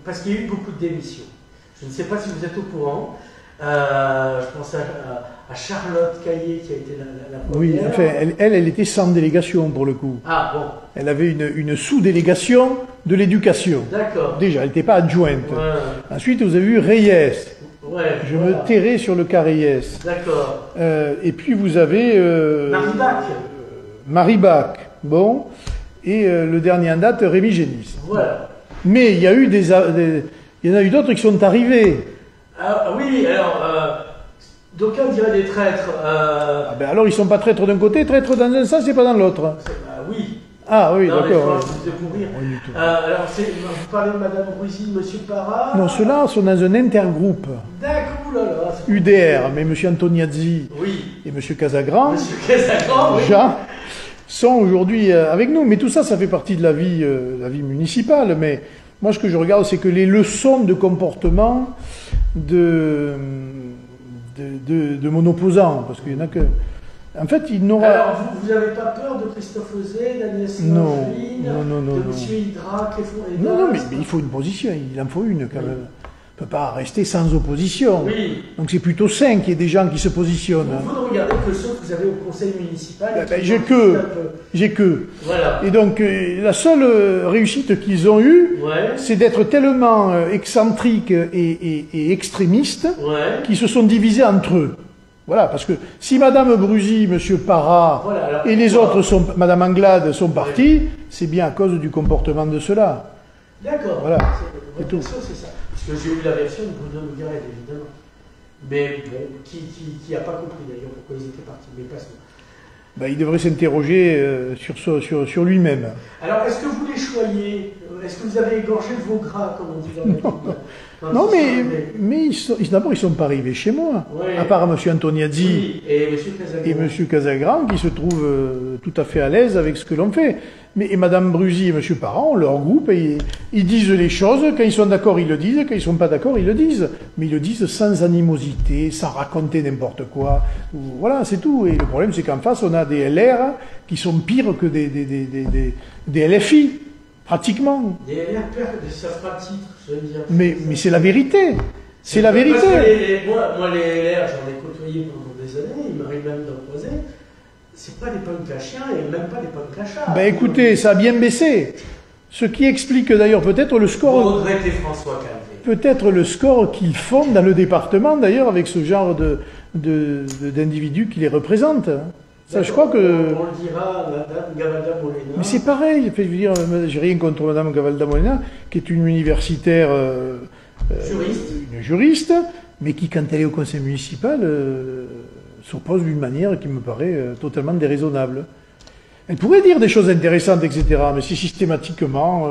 parce qu'il y a eu beaucoup de démissions. Je ne sais pas si vous êtes au courant. Je pense à Charlotte Caillé, qui a été la première. Oui, enfin, elle était sans délégation, pour le coup. Ah, bon. Elle avait une sous-délégation de l'éducation. D'accord. Déjà, elle n'était pas adjointe. Ouais. Ensuite, vous avez eu Reyes. Ouais, je me tairai sur le cas Reyes. D'accord. Et puis, vous avez... Marie-Bach. Bon. Et le dernier en date, Rémi Génis. Voilà. Mais il y a eu il y en a eu d'autres qui sont arrivés. Ah, oui, alors... d'aucuns diraient des traîtres. Ah ben alors, ils ne sont pas traîtres d'un côté, traîtres dans un sens et pas dans l'autre. Oui. Ah oui, d'accord. Alors, vous parlez de Madame Bruzy, de M. Parra? Non, ceux-là sont dans un intergroupe. D'accord, oulala. UDR, mais M. Antoniazzi et M. Casagrand, Jean, sont aujourd'hui avec nous. Mais tout ça, ça fait partie de la vie municipale. Mais moi, ce que je regarde, c'est que les leçons de comportement de mon opposant, parce qu'il n'y en a que... En fait, il n'aura... Alors, vous n'avez pas peur de Christophe Euzet, d'Agnès Langeline, de M. Hydra, Non, mais il faut une position, il en faut une quand même. On ne peut pas rester sans opposition. Oui. Donc c'est plutôt sain qu'il y ait des gens qui se positionnent. Vous ne regardez que ceux que vous avez au conseil municipal. J'ai que. Voilà. Et donc la seule réussite qu'ils ont eue, c'est d'être tellement excentriques et extrémistes qu'ils se sont divisés entre eux. Voilà, parce que si Madame Bruzy, Monsieur Parra et les autres Madame Anglade sont partis, c'est bien à cause du comportement de ceux-là. D'accord. Voilà. C'est tout. C'est ça. Parce que j'ai eu la version de Bruno Noguered, évidemment. Mais bon, qui n'a pas compris d'ailleurs pourquoi ils étaient partis, mais passons. Ben, il devrait s'interroger sur lui-même. Alors, est-ce que vous les choyez? Est-ce que vous avez égorgé de vos gras, comme on dit dans la Bible? Non, mais d'abord, ils ne sont pas arrivés chez moi. Oui. À part M. Antoniazzi oui, et M. Casagran, qui se trouvent tout à fait à l'aise avec ce que l'on fait. Et Mme Brusy et M. Parent, leur groupe, ils disent les choses. Quand ils sont d'accord, ils le disent. Quand ils ne sont pas d'accord, ils le disent. Mais ils le disent sans animosité, sans raconter n'importe quoi. Voilà, c'est tout. Et le problème, c'est qu'en face, on a des LR qui sont pires que des LFI. Pratiquement. Des LR, ça fera titre, je veux dire. Mais c'est la vérité. C'est la vérité. Moi, les LR, j'en ai côtoyé pendant des années, il m'arrive même d'en croiser. C'est pas des punks à chiens et même pas des punks à chats. Ben écoutez, ça a bien baissé. Ce qui explique d'ailleurs peut-être le score. Vous regrettez François Calvé. Peut-être le score qu'ils font dans le département d'ailleurs avec ce genre d'individus qui les représentent. Ça, je crois que... On le dira à Mme Gavalda-Molina. Mais c'est pareil. Je veux dire, j'ai rien contre Mme Gavalda-Molina, qui est une universitaire... une juriste, mais qui, quand elle est au conseil municipal, s'oppose d'une manière qui me paraît totalement déraisonnable. Elle pourrait dire des choses intéressantes, etc., mais c'est systématiquement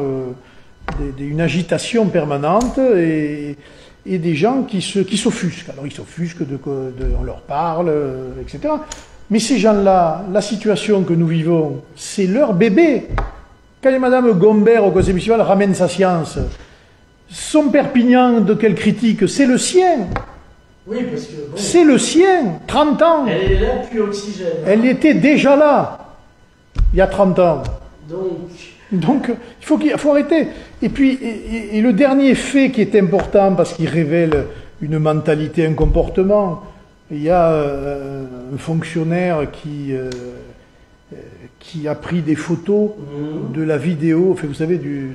une agitation permanente et des gens qui s'offusquent. Alors ils s'offusquent, on leur parle, etc., mais ces gens-là, la situation que nous vivons, c'est leur bébé. Quand Mme Gombert au conseil municipal ramène sa science, son Perpignan de quelle critique? C'est le sien. Oui, parce que... Bon, c'est le sien, 30 ans. Elle est là depuis Oxygène. Hein. Elle était déjà là, il y a 30 ans. Donc il faut arrêter. Et puis, et le dernier fait qui est important, parce qu'il révèle une mentalité, un comportement, il y a un fonctionnaire qui a pris des photos de la vidéo, enfin, vous savez, de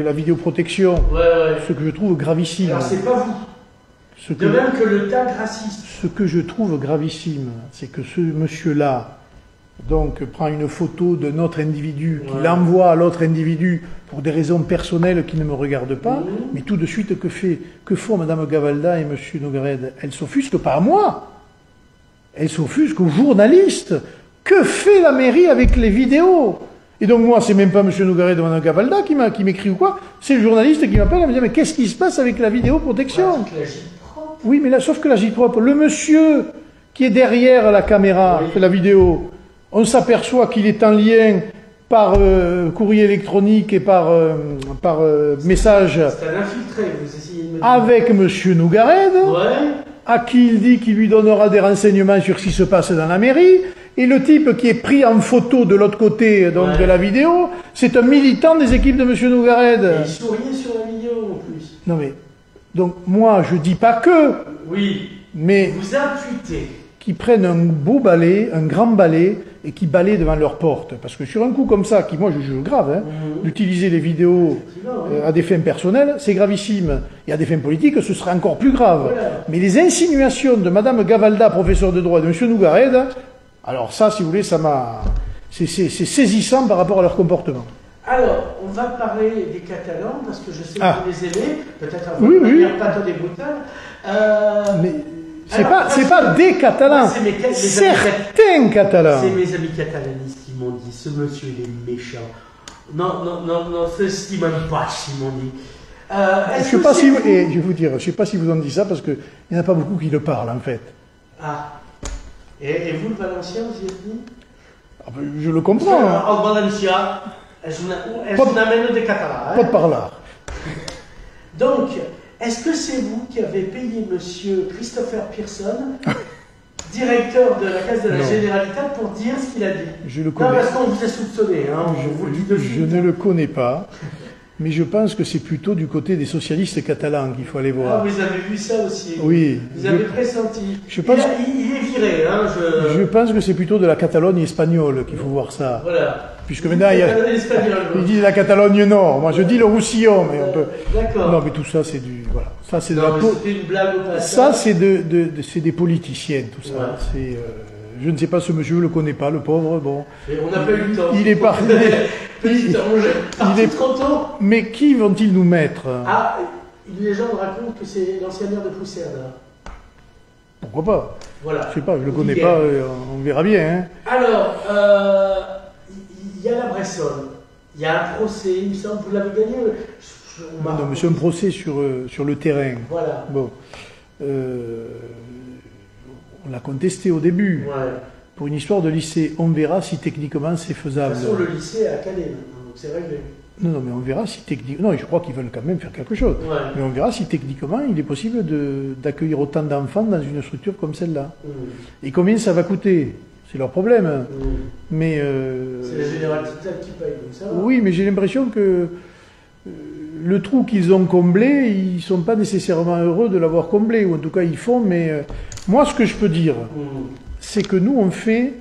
la vidéoprotection, ce que je trouve gravissime. Alors c'est pas vous. De même que le tag raciste. Ce que je trouve gravissime, c'est que ce monsieur-là, donc, prend une photo d'un autre individu, qui l'envoie à l'autre individu pour des raisons personnelles qui ne me regardent pas, mais tout de suite, que font Mme Gavalda et M. Noguered? Elles s'offusquent pas à moi. Elles s'offusquent aux journalistes. Que fait la mairie avec les vidéos? Et donc moi, c'est même pas M. Noguered ou Mme Gavalda qui m'écrit ou quoi, c'est le journaliste qui m'appelle et me dit « Mais qu'est-ce qui se passe avec la vidéoprotection ?» Oui, mais là, sauf que la J-Propre, le monsieur qui est derrière la caméra, fait la vidéo, on s'aperçoit qu'il est en lien par courrier électronique et par message avec M. Noguered, à qui il dit qu'il lui donnera des renseignements sur ce qui se passe dans la mairie. Et le type qui est pris en photo de l'autre côté donc, de la vidéo, c'est un militant des équipes de M. Noguered. Et il souriait sur la vidéo en plus. Non mais, donc moi je dis pas que, mais vous imputez. Qui prennent un beau balai, un grand balai, et qui balaient devant leur porte. Parce que sur un coup comme ça, qui moi je juge grave, d'utiliser les vidéos à des fins personnelles, c'est gravissime. Et à des fins politiques, ce serait encore plus grave. Mais les insinuations de Mme Gavalda, professeure de droit, et de M. Noguered, alors ça, si vous voulez, c'est saisissant par rapport à leur comportement. Alors, on va parler des Catalans, parce que je sais que vous les aimez, peut-être à votre manière pas des brutales. Mais c'est pas des Catalans, certains Catalans. C'est mes amis catalanistes qui m'ont dit, ce monsieur il est méchant. Non, c'est même pas ce qu'ils m'ont dit. Je vais vous dire, je sais pas si vous en dites ça, parce qu'il n'y en a pas beaucoup qui le parlent, en fait. Ah. Et vous, le Valencien, vous y êtes mis? Je le comprends. En Valencia, on amène des Catalans. Pas de par là. Donc, est-ce que c'est vous qui avez payé monsieur Christopher Pearson, directeur de la Caisse de la Généralitat, pour dire ce qu'il a dit? Je le connais. Non, parce qu'on vous a soupçonné. Je ne le connais pas. Mais je pense que c'est plutôt du côté des socialistes catalans qu'il faut aller voir. Ah, vous avez vu ça aussi? Oui. Vous avez pressenti. Il est viré. Je pense que c'est plutôt de la Catalogne espagnole qu'il faut voir ça. Voilà. Puisque maintenant, ils disent la Catalogne Nord. Moi, je dis le Roussillon. Mais on peut... D'accord. Non, mais tout ça, c'est du... Voilà. Ça, c'est c'était une blague au passage. Ça, c'est des politiciens, tout ça. C'est... Je ne sais pas, ce monsieur, je ne le connais pas, le pauvre, bon. Mais on n'a pas eu le temps. Il est parti. Il est trop tôt. Mais qui vont-ils nous mettre? Ah, une légende raconte que c'est l'ancien maire de Pousserne. Pourquoi pas? Voilà. Je sais pas, je le connais pas, on verra bien. Hein. Alors, il y a la Bressonne, il y a un procès, il me semble, vous l'avez gagné. Non, mais c'est un procès sur le terrain. Voilà. Bon. On l'a contesté au début. Ouais. Pour une histoire de lycée, on verra si techniquement c'est faisable. De toute façon, le lycée est à Calais maintenant, donc c'est réglé. Non, mais on verra si techniquement... Non, je crois qu'ils veulent quand même faire quelque chose. Ouais. Mais on verra si techniquement il est possible d'accueillir autant d'enfants dans une structure comme celle-là. Et combien ça va coûter? C'est leur problème. Mais... c'est la Généralité qui paye, donc ça va. Oui, mais j'ai l'impression que le trou qu'ils ont comblé, ils ne sont pas nécessairement heureux de l'avoir comblé. Ou en tout cas, ils font. Mais moi, ce que je peux dire, c'est que nous, on fait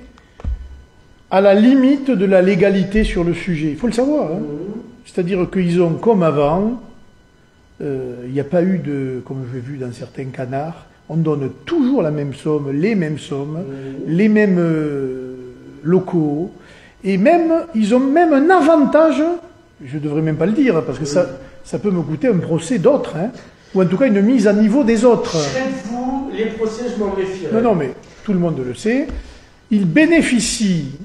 à la limite de la légalité sur le sujet. Il faut le savoir. Hein. C'est-à-dire qu'ils ont, comme avant, il n'y a pas eu de, comme j'ai vu dans certains canards, on donne toujours la même somme, les mêmes locaux, et même, ils ont même un avantage, je ne devrais même pas le dire, parce que ça peut me coûter un procès d'autres, hein, ou en tout cas une mise à niveau des autres. Faites-vous les procès, je m'en méfierais. Non, mais tout le monde le sait, ils bénéficient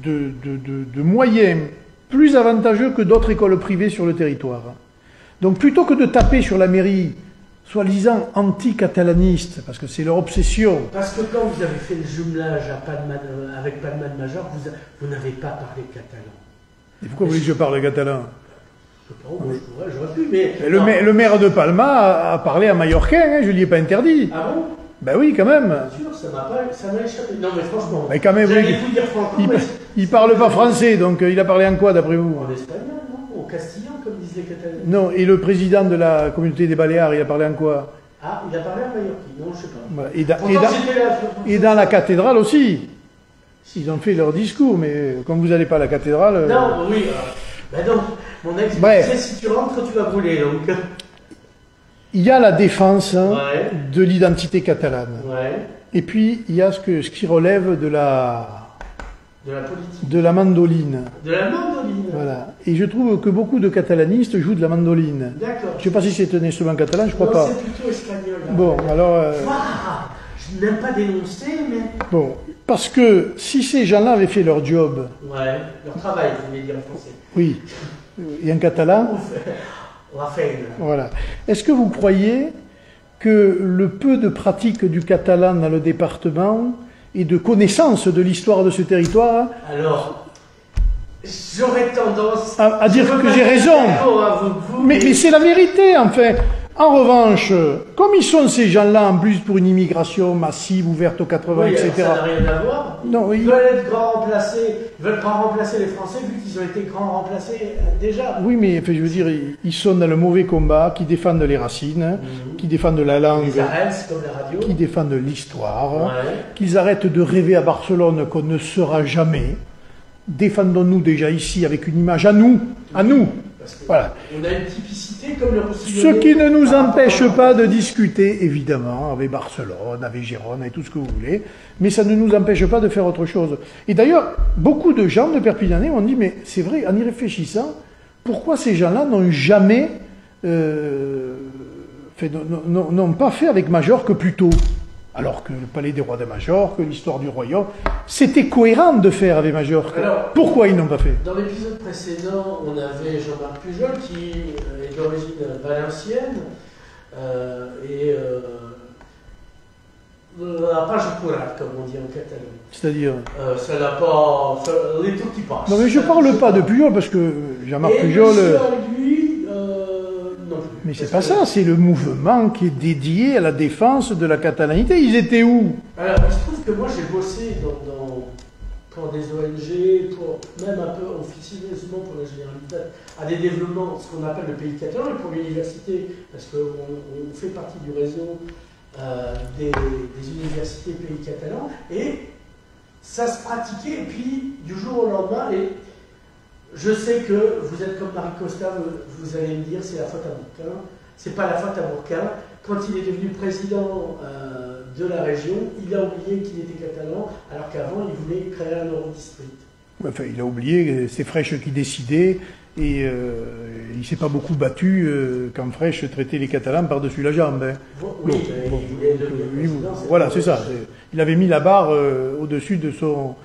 de moyens plus avantageux que d'autres écoles privées sur le territoire. Donc plutôt que de taper sur la mairie, soi-disant anti-catalaniste, parce que c'est leur obsession. Parce que quand vous avez fait le jumelage avec Palma-de-Majorque, vous n'avez pas parlé catalan. Et pourquoi vous voulez que je parle catalan? Je sais pas, j'aurais pu, mais... Le maire de Palma a parlé à Mallorquin, hein, je ne lui ai pas interdit. Ah bon? Ben oui, quand même. Bien sûr, ça m'a échappé. Non, mais franchement, mais quand même, j'allais vous dire franchement, il parle pas français, donc il a parlé en quoi, d'après vous? En espagnol, non? En castillan, comme disent les Catalans. Non, et le président de la communauté des Baléares, il a parlé en quoi? Ah, il a parlé en mallorquin, non, je sais pas. Voilà. Et dans la cathédrale aussi. Ils ont fait leur discours, mais comme vous n'allez pas à la cathédrale... Non, oui, ben donc, mon ex me disait, si tu rentres, tu vas brûler, donc... Il y a la défense de l'identité catalane. Ouais. Et puis, il y a ce qui relève de la politique. De la mandoline. De la mandoline. Voilà. Et je trouve que beaucoup de catalanistes jouent de la mandoline. D'accord. Je ne sais pas si c'est un instrument catalan, je crois pas. Non, c'est plutôt espagnol. Là. Bon, alors... je n'aime pas dénoncer, mais... Bon, parce que si ces gens-là avaient fait leur job... Ouais, leur travail, vous voulez dire en français. Oui. Et en catalan... Voilà. Est-ce que vous croyez que le peu de pratique du catalan dans le département et de connaissance de l'histoire de ce territoire... Alors, j'aurais tendance... à dire que j'ai raison. Mais c'est la vérité, enfin. En revanche, comme ils sont ces gens-là, en plus pour une immigration massive, ouverte aux 80, etc. Ça n'a rien à voir. Non, ils veulent être grands remplacés. Ils veulent pas remplacer les Français vu qu'ils ont été grands remplacés déjà. Oui, mais enfin, je veux dire, ils sont dans le mauvais combat, qui défendent les racines, qui défendent la langue, comme la radio. Qui défendent l'histoire, qu'ils arrêtent de rêver à Barcelone qu'on ne sera jamais. Défendons-nous déjà ici avec une image à nous. Voilà. On a une typicité comme le Roussillonnais. Ce qui ne nous empêche pas de discuter, évidemment, avec Barcelone, avec Gérone, et tout ce que vous voulez, mais ça ne nous empêche pas de faire autre chose. Et d'ailleurs, beaucoup de gens de Perpignanais m'ont dit, mais c'est vrai, en y réfléchissant, pourquoi ces gens-là n'ont jamais, n'ont pas fait avec Majorque plus tôt? Alors que le palais des rois de Majorque, l'histoire du royaume, c'était cohérent de faire avec Majorque. Alors, pourquoi ils n'ont pas fait? Dans l'épisode précédent, on avait Jean-Marc Pujol qui est d'origine valencienne et n'a pas joué comme on dit en catalan. C'est-à-dire ça n'a pas... les tout qui passent. Non mais je ne parle pas de Pujol parce que Jean-Marc Pujol... Mais c'est pas ça, c'est le mouvement qui est dédié à la défense de la catalanité. Ils étaient où? Alors, il se trouve que moi j'ai bossé pour des ONG, même un peu officieusement pour la Généralité, à des développements, ce qu'on appelle le pays catalan, et pour l'université, parce qu'on fait partie du réseau des universités pays catalans, et ça se pratiquait, et puis du jour au lendemain, et je sais que vous êtes comme Marie Costa, vous allez me dire c'est la faute à Bourquin. C'est pas la faute à Bourquin. Quand il est devenu président de la région, il a oublié qu'il était catalan, alors qu'avant il voulait créer un eurodistrict. Enfin, il a oublié, c'est Fraîche qui décidait, Et il ne s'est pas beaucoup battu quand Frêche traitait les Catalans par-dessus la jambe. Hein. Oui, voilà, c'est ça. Il avait mis la barre au-dessus de son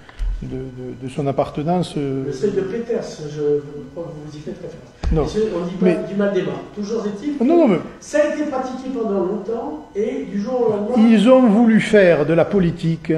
appartenance. Le seuil de Peters, je crois que vous y faites référence. Non. On dit pas du mal des mains. Toujours est-il mais ça a été pratiqué pendant longtemps et du jour au lendemain... Ils ont voulu faire de la politique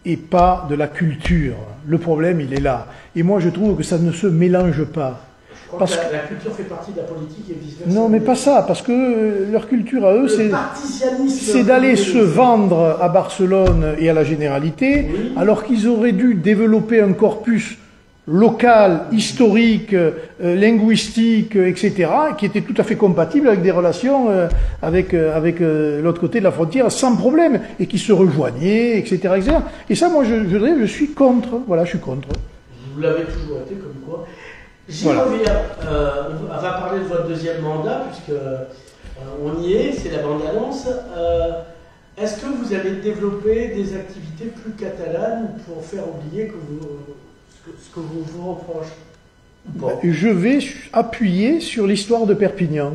et pas de la culture. Le problème, il est là. Et moi, je trouve que ça ne se mélange pas. Je crois que la culture fait partie de la politique et vice-versa. Non, mais pas ça, parce que leur culture à eux, c'est d'aller se vendre à Barcelone et à la Généralité, alors qu'ils auraient dû développer un corpus local, historique, linguistique, etc., qui était tout à fait compatible avec des relations avec l'autre côté de la frontière sans problème, et qui se rejoignaient, etc., etc. Et ça, moi, je suis contre. Voilà, je suis contre. Vous l'avez toujours été, comme quoi. J'y reviens. On va parler de votre deuxième mandat, puisque on y est, c'est la bande-annonce. Est-ce que vous avez développé des activités plus catalanes pour faire oublier ce que vous reprochez? Je vais appuyer sur l'histoire de Perpignan,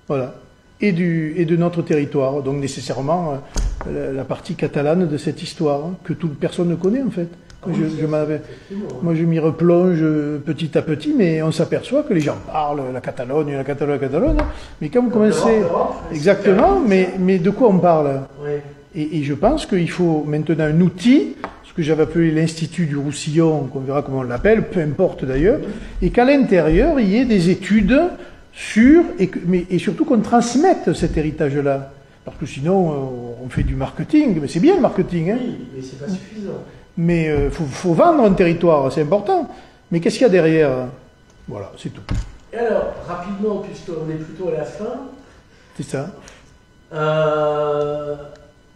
voilà, et de notre territoire, donc nécessairement la partie catalane de cette histoire, que toute personne ne connaît en fait. Moi je m'y replonge petit à petit, mais on s'aperçoit que les gens parlent la Catalogne, mais quand vous commencez... Exactement, mais de quoi on parle? Et je pense qu'il faut maintenant un outil, ce que j'avais appelé l'Institut du Roussillon, qu'on verra comment on l'appelle, peu importe d'ailleurs, et qu'à l'intérieur, il y ait des études sur, et surtout qu'on transmette cet héritage-là. Parce que sinon, on fait du marketing, mais c'est bien le marketing. Hein. Oui, mais c'est pas suffisant. Mais faut vendre un territoire, c'est important. Mais qu'est-ce qu'il y a derrière? Voilà, c'est tout. Et alors, rapidement, puisqu'on est plutôt à la fin... C'est ça.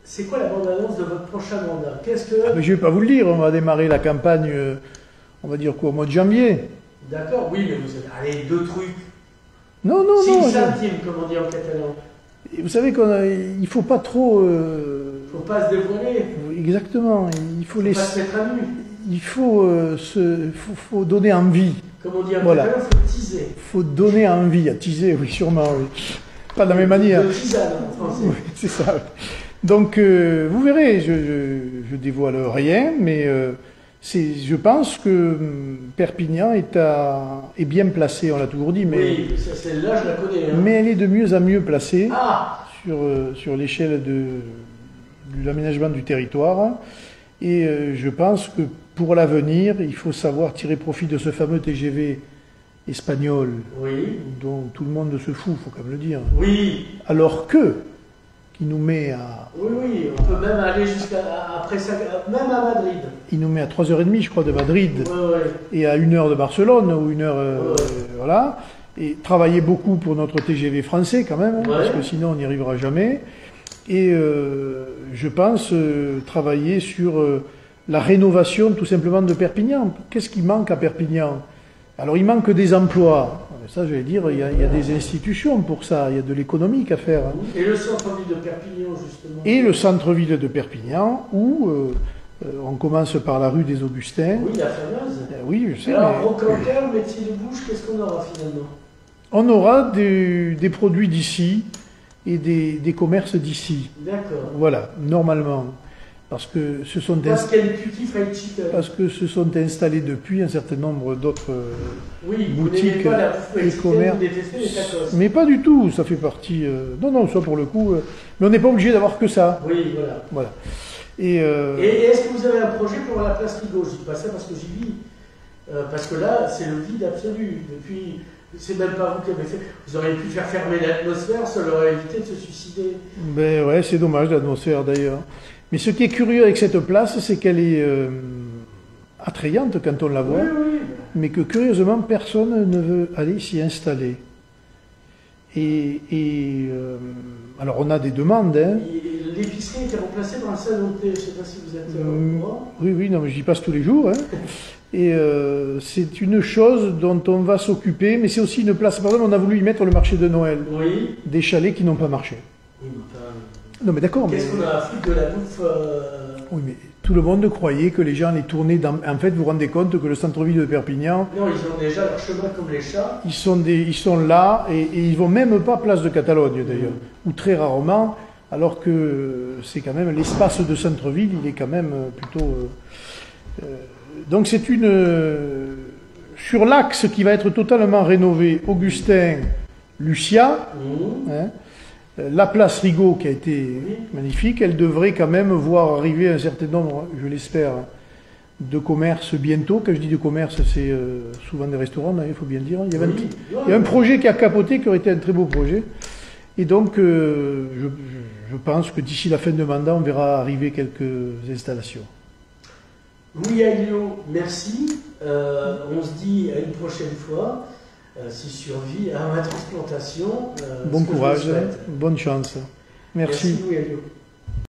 C'est quoi la bande-annonce de votre prochain mandat? Mais je ne vais pas vous le dire, on va démarrer la campagne, on va dire quoi, au mois de janvier. D'accord, oui, mais vous avez... Allez, 2 trucs. Non. Si centimes, comme on dit en catalan. Et vous savez qu'il ne faut pas trop... Il ne faut pas se dévoiler. Exactement, il faut pas se mettre à nu. Il faut, faut donner envie. Comme on dit en catalan, il faut teaser. Il faut donner envie, à teaser, oui, sûrement, oui. Pas de la même manière. De tisane en français. Oui, c'est ça. Donc, vous verrez, je dévoile rien, mais je pense que Perpignan est bien placée, on l'a toujours dit. Mais, oui, celle-là, je la connais. Hein. Mais elle est de mieux en mieux placée sur l'échelle de l'aménagement du territoire. Et je pense que pour l'avenir, il faut savoir tirer profit de ce fameux TGV espagnol, dont tout le monde se fout, il faut quand même le dire. Oui. Alors qui nous met à... Oui, on peut même aller après ça, même à Madrid. Il nous met à 3h30, je crois, de Madrid, et à 1h de Barcelone, ou 1h... voilà. Et travailler beaucoup pour notre TGV français, quand même, parce que sinon, on n'y arrivera jamais. Et je pense travailler sur la rénovation, tout simplement, de Perpignan. Qu'est-ce qui manque à Perpignan? Alors, il manque des emplois. Ça, je vais dire, il y a des institutions pour ça, il y a de l'économique à faire. Et le centre-ville de Perpignan, justement. Et le centre-ville de Perpignan, où on commence par la rue des Augustins. Oui, la fameuse. Oui, je sais. Alors, brocanteur, métier de bouche, qu'est-ce qu'on aura finalement? On aura des produits d'ici et des commerces d'ici. D'accord. Voilà, normalement. Parce que se sont installés depuis un certain nombre d'autres boutiques et commerces. Mais pas du tout, ça fait partie... Non, ça pour le coup... mais on n'est pas obligé d'avoir que ça. Oui, voilà. Et est-ce que vous avez un projet pour la place Rigaud? Je dis pas ça parce que j'y vis. Parce que là, c'est le vide absolu. Depuis... C'est même pas vous qui avez fait. Vous auriez pu faire fermer l'atmosphère, ça leur aurait évité de se suicider. Ben ouais, c'est dommage l'atmosphère d'ailleurs. Mais ce qui est curieux avec cette place, c'est qu'elle est attrayante quand on la voit, mais que curieusement, personne ne veut aller s'y installer. Alors on a des demandes. Hein. L'épicerie a été remplacée par un salon de thé, je ne sais pas si vous êtes au courant. Oui, non, mais j'y passe tous les jours. Hein. Et c'est une chose dont on va s'occuper, mais c'est aussi une place. Par exemple, on a voulu y mettre le marché de Noël. Oui. Des chalets qui n'ont pas marché. Oui, non, mais d'accord. Qu'est-ce qu'on a à foutre de la bouffe Oui, mais tout le monde croyait que les gens allaient tourner dans... En fait, vous vous rendez compte que le centre-ville de Perpignan... Non, ils ont déjà leur chemin comme les chats. Ils sont là et ils vont même pas place de Catalogne d'ailleurs, ou très rarement, alors que c'est quand même l'espace de centre-ville, il est quand même plutôt... donc c'est une... sur l'axe qui va être totalement rénové, Augustin-Lucia, hein, la place Rigaud qui a été magnifique, elle devrait quand même voir arriver un certain nombre, je l'espère, de commerces bientôt. Quand je dis de commerce, c'est souvent des restaurants, il faut bien le dire. Il y a un projet qui a capoté, qui aurait été un très beau projet. Et donc, je pense que d'ici la fin de mandat, on verra arriver quelques installations. Louis Alliot, merci. On se dit à une prochaine fois. Si survie à ma transplantation. Bon courage, bonne chance. Merci. Merci Louis Alliot.